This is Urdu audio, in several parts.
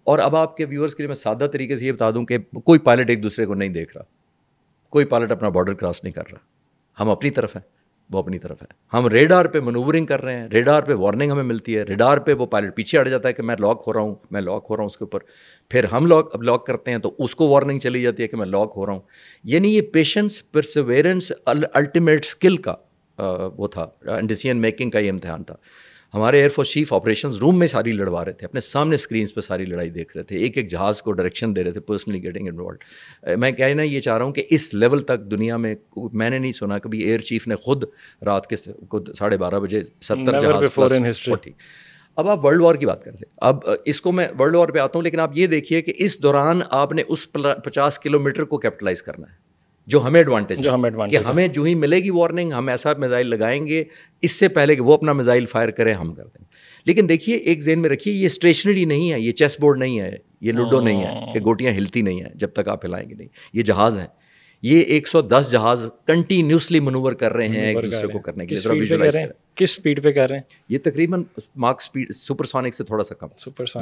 اور اب آپ کے ویورز کے لیے میں سادہ طریقے سے یہ بتا دوں کہ کوئی پائلٹ ایک دوسرے کو نہیں دیکھ رہا, کوئی پائلٹ اپنا بارڈر کراس نہیں کر رہا. ہم اپنی طرف ہیں, وہ اپنی طرف ہے. ہم ریڈار پہ منورنگ کر رہے ہیں, ریڈار پہ وارننگ ہمیں ملتی ہے, ریڈار پہ وہ پائلٹ پیچھے ہٹ جاتا ہے کہ میں لاک ہو رہا ہوں, میں لاک ہو رہا ہوں اس کے اوپر. پھر ہم لاک کرتے ہیں تو اس کو وارننگ چلی جاتی ہے کہ میں لاک ہو رہا ہوں. یعنی یہ پیشنس, پرسیویرنس, الٹیمیٹ اسکل کا وہ تھا, ڈیسیژن میکنگ کا یہ امتحان تھا. ہمارے ایئر فورس چیف آپریشنز روم میں ساری لڑوا رہے تھے, اپنے سامنے اسکرینس پہ ساری لڑائی دیکھ رہے تھے, ایک ایک جہاز کو ڈائریکشن دے رہے تھے, پرسنلی گیٹنگ انوالوڈ. میں کہنا یہ چاہ رہا ہوں کہ اس لیول تک دنیا میں میں نے نہیں سنا کبھی ایئر چیف نے خود رات کے 12:30 بجے 70 جہاز. اب آپ ورلڈ وار کی بات کرتے ہیں, اب اس کو میں ورلڈ وار پہ آتا ہوں, لیکن آپ یہ دیکھیے کہ اس دوران آپ نے اس 50 کلومیٹر کو کیپٹلائز کرنا ہے, جو ہمیں ایڈوانٹیج ہے کہ ہمیں جو ہی ملے گی وارننگ ہم ایسا میزائل لگائیں گے اس سے پہلے کہ وہ اپنا میزائل فائر کرے ہم کر دیں گے. لیکن دیکھیے ایک ذہن میں رکھیے, یہ اسٹیشنری نہیں ہے, یہ چیس بورڈ نہیں ہے, یہ لوڈو نہیں ہے کہ گوٹیاں ہلتی نہیں ہیں جب تک آپ ہلائیں گے نہیں. یہ جہاز ہیں, یہ 110 جہاز کنٹینیوسلی منور کر رہے ہیں ایک دوسرے کو کرنے کے لیے. کس سپیڈ پہ کر رہے ہیں؟ یہ تقریباً ماک سپیڈ سپر سونک سے تھوڑا سا کم,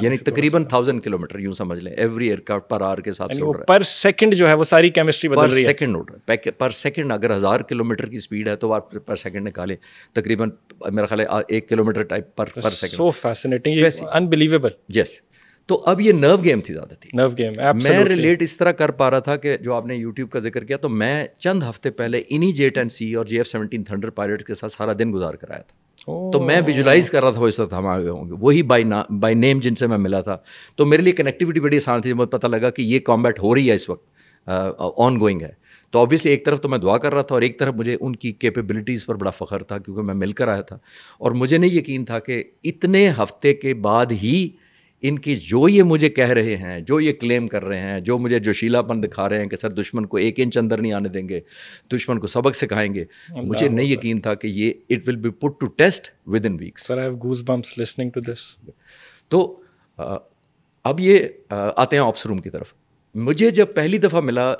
یعنی تقریباً 1000 کلومیٹر یوں سمجھ لیں ایوری ایئر کرافٹ پر آور کے حساب سے اڑ رہا ہے. پر سیکنڈ جو ہے وہ ساری کیمسٹری بدل رہی ہے, پر سیکنڈ اڑ رہا ہے, پر سیکنڈ. اگر 1000 کلومیٹر کی سپیڈ ہے تو آپ پر سیکنڈ نکالیں, تقریباً میرا خیال ہے 1 kilometre type per second. So fascinating, unbelievable. Yes. تو اب یہ نرو گیم تھی, زیادہ تھی نرو گیم. میں ریلیٹ اس طرح کر پا رہا تھا کہ جو آپ نے یوٹیوب کا ذکر کیا, تو میں چند ہفتے پہلے انہی J-10C اور JF-17 تھنڈر پائلٹس کے ساتھ سارا دن گزار کر آیا تھا. تو میں ویژولائز کر رہا تھا وہ اس وقت ہم آگے ہوں گے, وہی بائی نیم جن سے میں ملا تھا. تو میرے لیے کنیکٹیوٹی بڑی آسان تھی, مجھے پتہ لگا کہ یہ کامبیٹ ہو رہی ہے اس وقت, آن گوئنگ ہے. تو آبویسلی ایک طرف تو میں دعا کر رہا تھا اور ایک طرف مجھے ان کی کیپیبلٹیز پر بڑا فخر تھا, کیونکہ میں مل کر آیا تھا. اور مجھے نہیں یقین تھا کہ اتنے ہفتے کے بعد ہی ان کی جو یہ مجھے کہہ رہے ہیں, جو یہ کلیم کر رہے ہیں, جو مجھے جوشیلا پن دکھا رہے ہیں کہ سر دشمن کو 1 انچ اندر نہیں آنے دیں گے, دشمن کو سبق سکھائیں گے, مجھے نہیں یقین تھا کہ یہ it will be put to test within weeks. Sir I have goosebumps listening to this. تو اب یہ آتے ہیں آپس روم کی طرف. مجھے جب پہلی دفعہ ملا,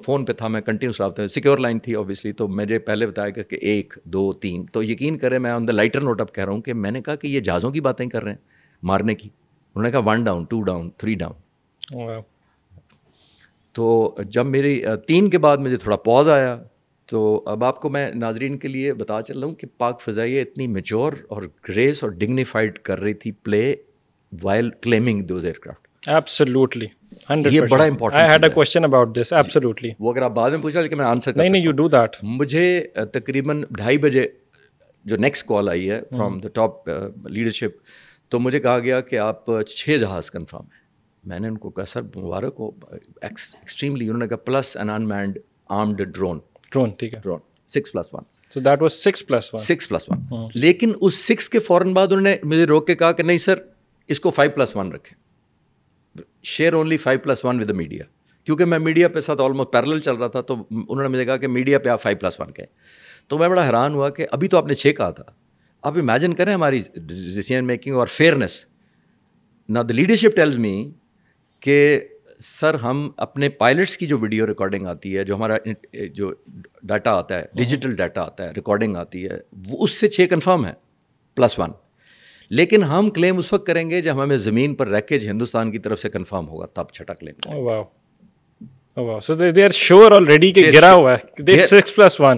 فون پہ تھا, میں کنٹینیوس رابطہ, سیکیور لائن تھی آبویسلی, تو مجھے پہلے بتایا گیا کہ 1 2 3. تو یقین کریں میں آن دا لائٹر نوٹ اب کہہ رہا ہوں کہ میں نے کہا کہ یہ جہازوں کی باتیں کر رہے ہیں مارنے کی. انہوں نے کہا 1 ڈاؤن 2 ڈاؤن 3 ڈاؤن. تو جب میری 3 کے بعد مجھے تھوڑا پاز آیا, تو اب آپ کو میں ناظرین کے لیے بتا چل رہا ہوں کہ پاک فضائیہ اتنی میچور اور گریس اور ڈگنیفائڈ کر رہی تھی پلے وائل کلیمنگ دوز ایئر کرافٹ. Absolutely. 100%. یہ بڑا important. I had a question about this. Absolutely. وہ اگر آپ بعد میں پوچھ رہے لیکن میں آنسر کر سکتا ہوں. نہیں, you do that. مجھے تقریباً 2:30 بجے جو نیکسٹ کال آئی ہے فرام دا ٹاپ لیڈرشپ, تو مجھے کہا گیا کہ آپ 6 جہاز کنفرم ہیں. میں نے ان کو کہا سر مبارک ہو, ایکسٹریملی. انہوں نے کہا پلس این انمینڈ آرمڈ ڈرون. ٹھیک ہے, ڈرون 6+1. So that was 6+1. 6+1. لیکن اس 6 کے فوراً بعد انہوں نے مجھے روک کے کہا کہ نہیں سر اس کو 5+1 رکھیں, share only 5+1 with the media. کیونکہ میں میڈیا پہ ساتھ آلموسٹ پیرلل چل رہا تھا, تو انہوں نے مجھے کہا کہ میڈیا پہ آپ 5+1 کہیں. تو میں بڑا حیران ہوا کہ ابھی تو آپ نے 6 کہا تھا. آپ امیجن کریں ہماری ڈیسیژن میکنگ اور فیئرنیس. نا دا لیڈرشپ ٹیلز می کہ سر ہم اپنے پائلٹس کی جو ویڈیو ریکارڈنگ آتی ہے, جو ہمارا جو ڈاٹا آتا ہے, ڈیجیٹل ڈاٹا آتا ہے, ریکارڈنگ آتی ہے, وہ اس سے 6 کنفرم ہے +1. لیکن ہم کلیم اس وقت کریں گے جب ہمیں زمین پر ریکیج ہندوستان کی طرف سے کنفرم ہوگا, تب چھٹا کلیم کریں گے. Wow. So they are sure already کہ گرا ہوا ہے. They 6+1.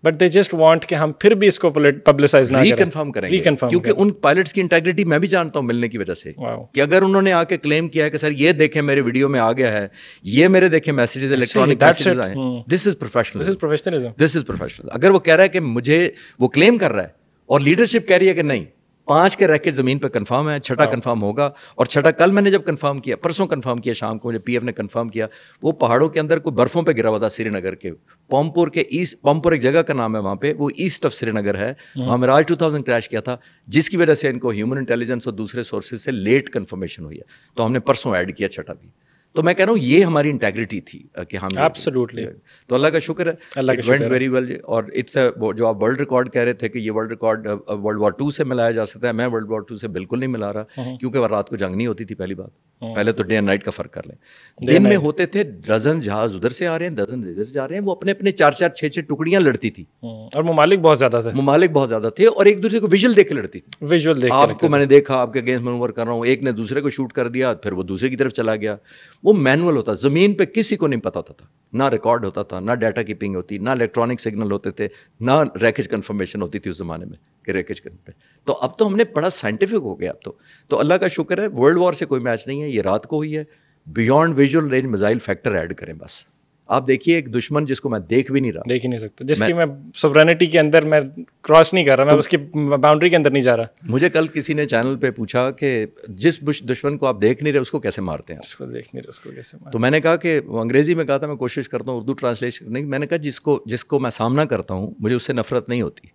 But they just want کہ ہم پھر بھی اس کو پبلسائز نہ کریں, ریکنفرم کریں گے, کیونکہ ان پائلٹس کی انٹیگریٹی میں بھی جانتا ہوں ملنے کی وجہ سے, کہ اگر انہوں نے آ کے کلیم کیا ہے کہ سر یہ دیکھیں میرے ویڈیو میں آ گیا ہے, یہ میرے دیکھیں میسیجز, الیکٹرانک میسیجز آئے, دس از پروفیشنلزم. اگر وہ کہہ رہا ہے کہ مجھے وہ کلیم کر رہا ہے اور لیڈرشپ کہہ رہی ہے کہ نہیں 5 کے ریکٹ زمین پہ کنفرم ہے, 6 کنفرم ہوگا. اور 6 کل میں نے جب کنفرم کیا, پرسوں کنفرم کیا شام کو جب پی ایف نے کنفرم کیا, وہ پہاڑوں کے اندر کوئی برفوں پہ گرا ہوا تھا سری نگر کے, پامپور کے ایسٹ, پامپور ایک جگہ کا نام ہے وہاں پہ, وہ ایسٹ آف سری نگر ہے, وہاں میراج 2000 کریش کیا تھا, جس کی وجہ سے ان کو ہیومن انٹیلیجنس اور دوسرے سورسز سے لیٹ کنفرمیشن ہوئی ہے. تو ہم نے پرسوں ایڈ کیا 6 بھی. تو میں کہہ رہا ہوں یہ ہماری انٹیگریٹی تھی کہ ہم ایبسلیوٹلی. تو اللہ کا شکر ہے اٹ وینٹ ویری ویل. اور اٹس جو آپ ورلڈ ریکارڈ کہہ رہے تھے کہ یہ ورلڈ ریکارڈ ورلڈ وار 2 سے ملایا جا سکتا ہے, میں ورلڈ وار 2 سے بالکل نہیں ملا رہا, کیونکہ رات کو جنگ نہیں ہوتی تھی. پہلی بات, پہلے تو ڈے اینڈ نائٹ کا فرق کر لیں. دن میں ہوتے تھے ڈزن جہاز ادھر سے آ رہے ہیں, ڈزن ادھر جا رہے ہیں, وہ اپنے اپنے 4-4 6-6 ٹکڑیاں لڑتی تھی, اور ممالک بہت زیادہ تھے, ممالک بہت زیادہ تھے, اور ایک دوسرے کو ویژول دیکھ کے لڑتی تھی. ویژول دیکھ آپ کو میں نے دیکھا آپ کے اگینسٹ مینوور کر رہا ہوں, ایک نے دوسرے کو شوٹ کر دیا, پھر وہ دوسرے کی طرف چلا گیا. وہ مینول ہوتا, زمین پہ کسی کو نہیں پتا ہوتا تھا, نہ ریکارڈ ہوتا تھا, نہ ڈیٹا کیپنگ ہوتی, نہ الیکٹرانک سگنل ہوتے تھے, نہ ریکیج کنفرمیشن ہوتی تھی اس زمانے میں کہ ریکیج پہ. تو اب تو ہم نے بڑا سائنٹیفک ہو گیا اب تو اللہ کا شکر ہے ورلڈ وار سے کوئی میچ نہیں ہے, یہ رات کو ہوئی ہے. Beyond visual range missile factor add کریں بس. آپ دیکھیے ایک دشمن جس کو میں دیکھ بھی نہیں رہا, دیکھ ہی نہیں سکتا, جس کی میں سوورینٹی کے اندر میں کراس نہیں کر رہا, میں اس کی باؤنڈری کے اندر نہیں جا رہا. مجھے کل کسی نے چینل پہ پوچھا کہ جس دشمن کو آپ دیکھ نہیں رہے اس کو کیسے مارتے ہیں, اس کو دیکھ نہیں رہے اس کو کیسے مارتے. تو میں نے کہا کہ وہ انگریزی میں کہا تھا, میں کوشش کرتا ہوں اردو ٹرانسلیشن کرنے کی. میں نے کہا جس کو میں سامنا کرتا ہوں مجھے اس سے نفرت نہیں ہوتی,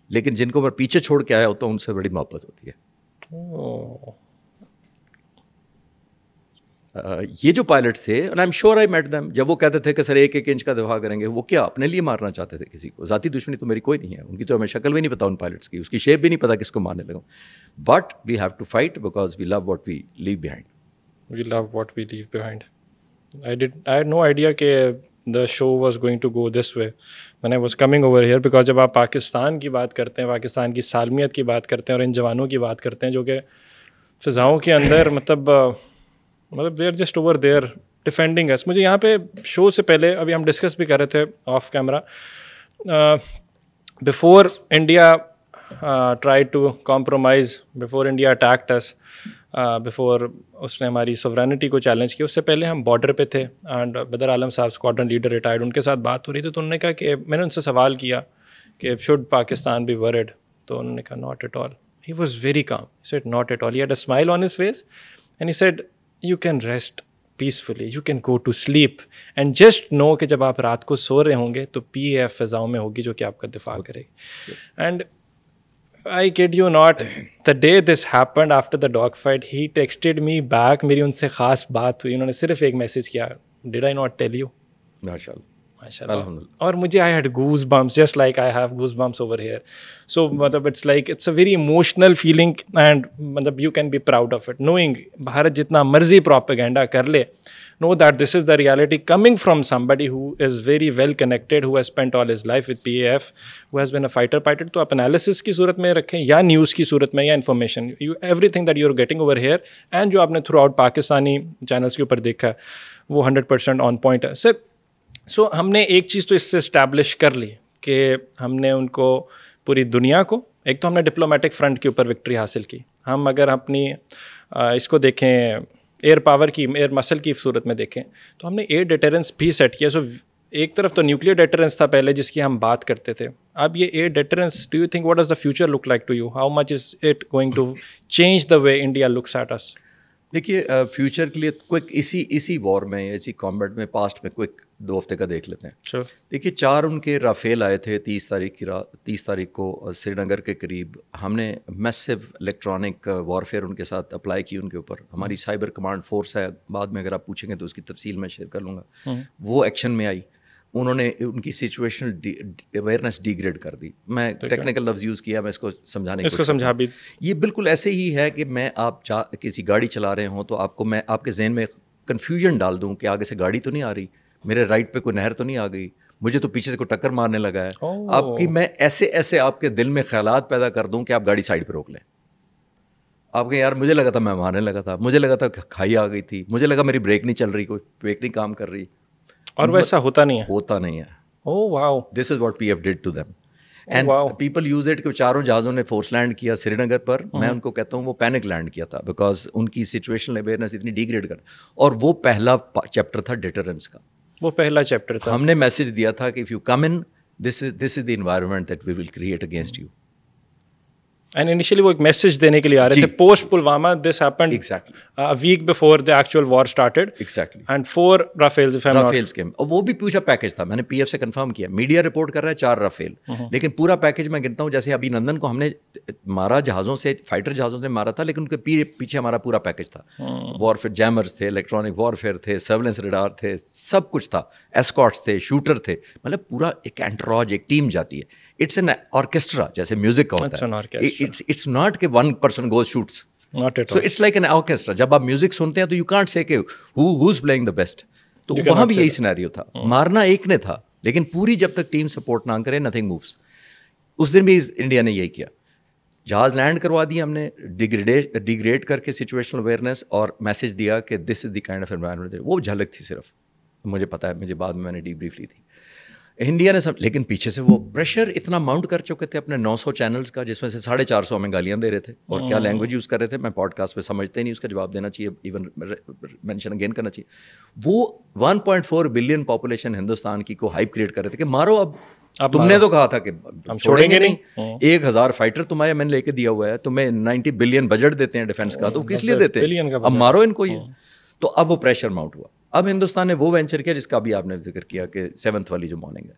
لیکن جن کو میں پیچھے چھوڑ کے آیا ہوتا ہوں ان سے بڑی محبت ہوتی ہے. یہ جو پائلٹ تھے, and I'm sure I met them, جب وہ کہتے تھے کہ سر 1 انچ کا دفاع کریں گے, وہ کیا اپنے لیے مارنا چاہتے تھے کسی کو؟ ذاتی دشمنی تو میری کوئی نہیں ہے, ان کی تو ہمیں شکل بھی نہیں پتا ان پائلٹس کی, اس کی شیپ بھی نہیں پتا کس کو مارنے لگا. But we have to fight because we love what we leave behind. We love what we leave behind. I had no idea کہ the show was going to go this way when I was coming over here, because جب آپ پاکستان کی بات کرتے ہیں, پاکستان کی سالمیت کی بات کرتے ہیں, اور ان جوانوں کی بات کرتے ہیں جو کہ فضاؤں کے اندر مطلب they are just over there defending us. مجھے یہاں پہ شو سے پہلے ابھی ہم ڈسکس بھی کر رہے تھے off camera, before India try to compromise, before India attacked us, before اس نے ہماری سوورینٹی کو چیلنج کیا, اس سے پہلے ہم بارڈر پہ تھے. اینڈ بدر عالم صاحب اسکواڈرن لیڈر ریٹائرڈ, ان کے ساتھ بات ہو رہی تھی, تو انہوں نے کہا کہ میں نے ان سے سوال کیا کہ شوڈ پاکستان بی ورڈ, تو انہوں نے کہا not at all. He was very calm, he said not at all. He had a smile on his face and he said you can rest peacefully, you can go to sleep and just know کہ جب آپ رات کو سو رہے ہوں گے تو PAF فضاؤں میں ہوگی جو کہ آپ کا دفاع کرے گی. And I kid you not, the day this happened after the dog fight, he texted me back. میری ان سے خاص بات ہوئی, انہوں نے صرف ایک میسیج کیا, did I not tell you? ماشاءاللہ. اور مجھے I had goosebumps just like I have goosebumps over here. So مطلب it's a very emotional feeling and مطلب you can be proud of it, knowing Bharat جتنا مرضی propaganda کر لے, know that this is the reality coming from somebody who is very well connected, who has spent all his life with PAF, who has been a fighter pilot. تو آپ analysis کی صورت میں رکھیں یا نیوز کی صورت میں یا information, everything that you are getting over here and جو آپ نے throughout پاکستانی چینلس کے اوپر دیکھا وہ 100% on point ہے. صرف سو ہم نے ایک چیز تو اس سے اسٹیبلش کر لی کہ ہم نے ان کو پوری دنیا کو, ایک تو ہم نے ڈپلومیٹک فرنٹ کے اوپر وکٹری حاصل کی. ہم اگر اپنی اس کو دیکھیں ایئر پاور کی, ایئر مسل کی صورت میں دیکھیں تو ہم نے ایئر ڈیٹرنس بھی سیٹ کیا. سو ایک طرف تو نیوکلیئر ڈیٹرنس تھا پہلے جس کی ہم بات کرتے تھے, اب یہ air deterrence, do you think what does the future look like to you, how much is it going to change the way India looks at us? دیکھیے فیوچر کے لیے کوئک اسی وار میں, اسی کامبیٹ میں, پاسٹ میں کوئک 2 ہفتے کا دیکھ لیتے ہیں. دیکھیے 4 ان کے رافیل آئے تھے 30 تاریخ کو سری نگر کے قریب. ہم نے میسو الیکٹرانک وارفیئر ان کے ساتھ اپلائی کی ان کے اوپر. ہماری سائبر کمانڈ فورس ہے, بعد میں اگر آپ پوچھیں گے تو اس کی تفصیل میں شیئر کر لوں گا. وہ ایکشن میں آئی, انہوں نے ان کی سچویشنل اویئرنیس ڈیگریڈ کر دی. میں ٹیکنیکل لفظ یوز کیا, میں اس کو سمجھانے کی سمجھا بھی. یہ بالکل ایسے ہی ہے کہ میں آپ کسی گاڑی چلا رہے ہوں تو آپ کو میں آپ کے ذہن میں کنفیوژن ڈال دوں کہ آگے سے گاڑی تو نہیں آ رہی, میرے رائٹ پہ کوئی نہر تو نہیں آ گئی, مجھے تو پیچھے سے کوئی ٹکر مارنے لگا ہے. آپ کی میں ایسے آپ کے دل میں خیالات پیدا کر دوں کہ آپ گاڑی سائڈ پہ روک لیں. آپ کہ یار مجھے لگا تھا میں مارنے لگا تھا, مجھے لگا تھا کھائی آ گئی تھی, مجھے لگا میری بریک نہیں چل رہی, کوئی بریک نہیں کام کر رہی. اور ویسا ہوتا نہیں ہے. Oh wow, this is what PF did to them. And people use it کہ 4 جہازوں نے فورس لینڈ کیا سری نگر پر. میں ان کو کہتا ہوں وہ پینک لینڈ کیا تھا بیکاز ان کی سچویشنل اویئرنیس اتنی ڈیگریڈ کر, اور وہ پہلا چیپٹر تھا ڈیٹرنس کا. وہ پہلا چیپٹر تھا. ہم نے میسج دیا تھا کہ if you come in, this is the environment that we will create against you. And initially وہ ایک میسج دینے کے لیے آ رہے تھے post Pulwama. This happened exactly a week before the actual war started. exactly And 4 Rafales, if I'm not. رافیلز کے اور وہ بھی پوچھا پیکج تھا. میں نے پی ایف سے کنفرم کیا, میڈیا رپورٹ کر رہا ہے 4 رافیل, لیکن پورا پیکج میں گنتا ہوں جیسے ابھی نندن کو ہم نے مارا جہازوں سے, فائٹر جہازوں سے مارا تھا, لیکن ان کے پیچھے ہمارا پورا پیکج تھا. وارفیئر جیمرز تھے, الیکٹرانک وارفیئر تھے, سرویلنس ریڈار تھے, سب کچھ تھا, ایسکارٹس تھے, شوٹر تھے, مطلب پورا ایک اینٹراج, ایک ٹیم جاتی ہے. اٹس این آرکیسٹرا جیسے میوزک کا ہوتا ہے. اٹس ناٹ کہ one person goes shoots. Not at So all. it's like an orchestra. جب آپ میوزک سنتے ہیں تو یو کانٹ سے کہ who's playing the best. تو وہاں بھی یہی سینیریو تھا, مارنا ایک نے تھا, لیکن پوری جب تک ٹیم سپورٹ نہ کرے nothing moves. اس دن بھی انڈیا نے یہی کیا, جہاز لینڈ کروا دیا ہم نے, ڈیگریڈ کر کے سچویشنل اویئرنیس اور میسج دیا کہ دس از دی کائنڈ آف انوائرمنٹ. وہ جھلک تھی صرف, مجھے پتا ہے, مجھے بعد میں نے ڈی بریف لی تھی. انڈیا نے لیکن پیچھے سے وہ پریشر اتنا ماؤنٹ کر چکے تھے اپنے 900 چینلز کا, جس میں سے 450 ہمیں گالیاں دے رہے تھے, اور کیا لینگویج یوز کر رہے تھے میں پوڈ کاسٹ پہ سمجھتے نہیں, اس کا جواب دینا چاہیے, ایون مینشن اگین کرنا چاہیے. وہ 1.4 بلین پاپولیشن ہندوستان کی کو ہائپ کریٹ کر رہے تھے کہ مارو, اب تم نے تو کہا تھا کہ ہم چھوڑیں گے نہیں, 1000 فائٹر تمہارے میں نے لے کے دیا ہوا ہے, تمہیں 90 بلین بجٹ دیتے ہیں ڈیفینس کا, تو کس لیے دیتے ہیں, اب مارو ان کو. یہ تو اب وہ پریشر ماؤنٹ ہوا. اب ہندوستان نے وہ وینچر کیا جس کا ابھی آپ نے ذکر کیا کہ 7th والی جو مارننگ ہے.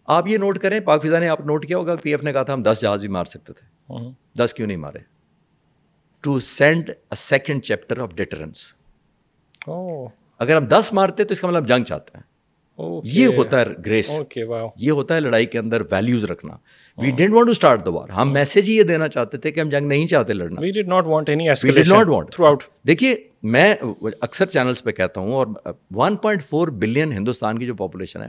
آپ یہ نوٹ کریں, پاک فضا نے آپ نوٹ کیا ہوگا, پی ایف نے کہا تھا ہم 10 جہاز بھی مار سکتے تھے, 10 کیوں نہیں مارے؟ To send a second chapter of deterrence. اگر ہم 10 مارتے تو اس کا مطلب جنگ چاہتے ہیں. یہ ہوتا ہے گریس, یہ ہوتا ہے لڑائی کے اندر ویلیوز رکھنا. وی ڈidn't want to start the war. ہم میسج ہی یہ دینا چاہتے تھے کہ ہم جنگ نہیں چاہتے لڑنا. We did not want any escalation throughout. دیکھیے میں اکثر چینلز پہ کہتا ہوں, اور 1.4 بلین ہندوستان کی جو پاپولیشن ہے,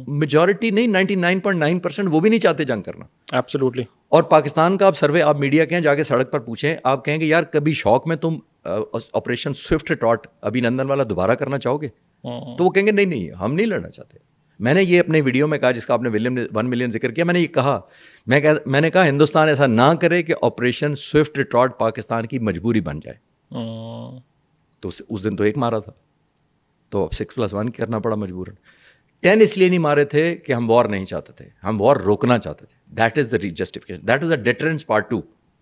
میجورٹی نہیں 99.9% وہ بھی نہیں چاہتے جنگ کرنا. Absolutely. اور پاکستان کا آپ سروے, آپ میڈیا کہیں جا کے سڑک پر پوچھیں, آپ کہیں گے یار کبھی شوق میں تم آپریشن سوئفٹ ٹاٹ ابھی نندن والا دوبارہ کرنا چاہو گے؟ تو وہ کہیں گے نہیں ہم نہیں لڑنا چاہتے. میں نے یہ اپنے ویڈیو میں کہا جس کا آپ نے 1 ملین ذکر کیا, میں نے یہ کہا, میں نے کہا ہندوستان ایسا نہ کرے کہ آپریشن سوئفٹ ٹاٹ پاکستان کی مجبوری بن جائے. تو اس دن تو 1 مارا تھا, تو اب 6+1 کرنا پڑا مجبوراً. 10 اس لیے نہیں مارے تھے کہ ہم وار نہیں چاہتے تھے, ہم وار روکنا چاہتے تھے. That is the justification, that was the deterrence part 2.